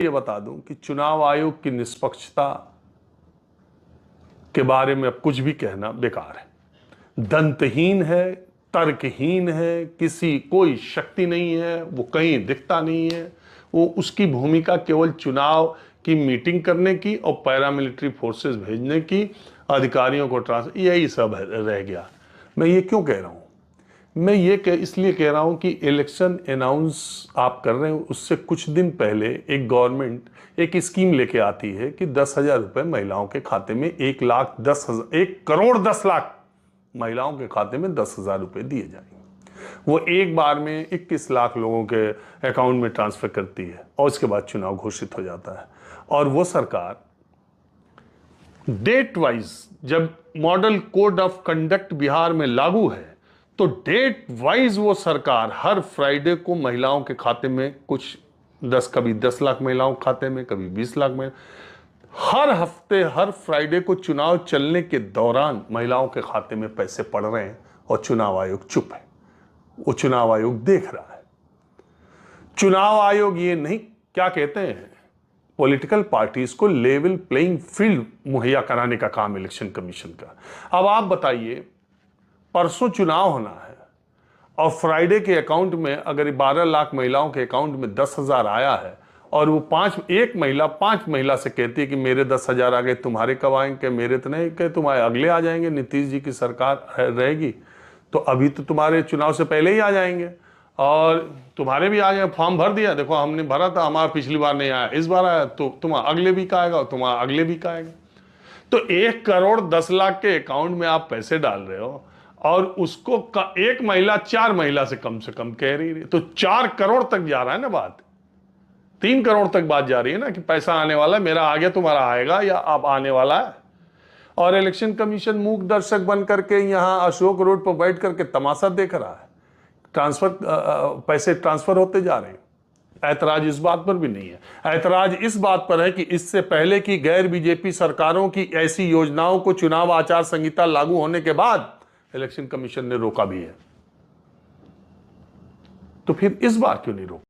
ये बता दूं कि चुनाव आयोग की निष्पक्षता के बारे में अब कुछ भी कहना बेकार है। दंतहीन है, तर्कहीन है, कोई शक्ति नहीं है, वो कहीं दिखता नहीं है। वो उसकी भूमिका केवल चुनाव की मीटिंग करने की और पैरामिलिट्री फोर्सेस भेजने की, अधिकारियों को ट्रांसफर, यही सब रह गया। मैं ये क्यों कह रहा हूं? मैं ये इसलिए कह रहा हूं कि इलेक्शन अनाउंस आप कर रहे हो, उससे कुछ दिन पहले एक गवर्नमेंट एक स्कीम लेके आती है कि 10,000 रुपए महिलाओं के खाते में, 1,10,000 महिलाओं के खाते में 10,000 रुपए दिए जाएंगे। वो एक बार में 21 लाख लोगों के अकाउंट में ट्रांसफर करती है और उसके बाद चुनाव घोषित हो जाता है। और वो सरकार डेट वाइज, जब model code of conduct Bihar में लागू है, तो डेट वाइज वो सरकार हर फ्राइडे को महिलाओं के खाते में कुछ कभी 10 लाख महिलाओं के खाते में, कभी 20 लाख में, हर हफ्ते हर फ्राइडे को चुनाव चलने के दौरान महिलाओं के खाते में पैसे पड़ रहे हैं और चुनाव आयोग चुप है। वो चुनाव आयोग देख रहा है। चुनाव आयोग ये नहीं, क्या कहते हैं, पॉलिटिकल पार्टीज को लेवल प्लेइंग फील्ड मुहैया कराने का काम इलेक्शन कमीशन का। अब आप बताइए, परसों चुनाव होना है और फ्राइडे के अकाउंट में अगर 12 लाख महिलाओं के अकाउंट में 10,000 आया है और वो पांच महिला से कहती है कि मेरे 10,000 आ गए, तुम्हारे कब आएंगे? मेरे तो नहीं, कि तुम्हारे अगले आ जाएंगे, नीतीश जी की सरकार रहेगी तो अभी तो तुम्हारे चुनाव से पहले ही आ जाएंगे और तुम्हारे भी आ जाएंगे। फॉर्म भर दिया, देखो हमने भरा था, हमारा पिछली बार नहीं आया, इस बार आया, तो तुम्हारा अगले वीक आएगा, तुम्हारा अगले वीक आएगा। तो 1,10,00,000 के अकाउंट में आप पैसे डाल रहे हो और उसको एक महिला 4 महिला से कम कह रही है, तो 4 करोड़ तक जा रहा है ना बात। 3 करोड़ तक बात जा रही है ना कि पैसा आने वाला है, मेरा आ गया, तुम्हारा आएगा या अब आने वाला है। और इलेक्शन कमीशन मूक दर्शक बन करके यहां अशोक रोड पर बैठ करके तमाशा देख रहा है। पैसे ट्रांसफर होते जा रहे हैं। ऐतराज इस बात पर भी नहीं है। ऐतराज इस बात पर है कि इससे पहले की गैर बीजेपी सरकारों की ऐसी योजनाओं को चुनाव आचार संहिता लागू होने के बाद इलेक्शन कमीशन ने रोका भी है, तो फिर इस बार क्यों नहीं रोका?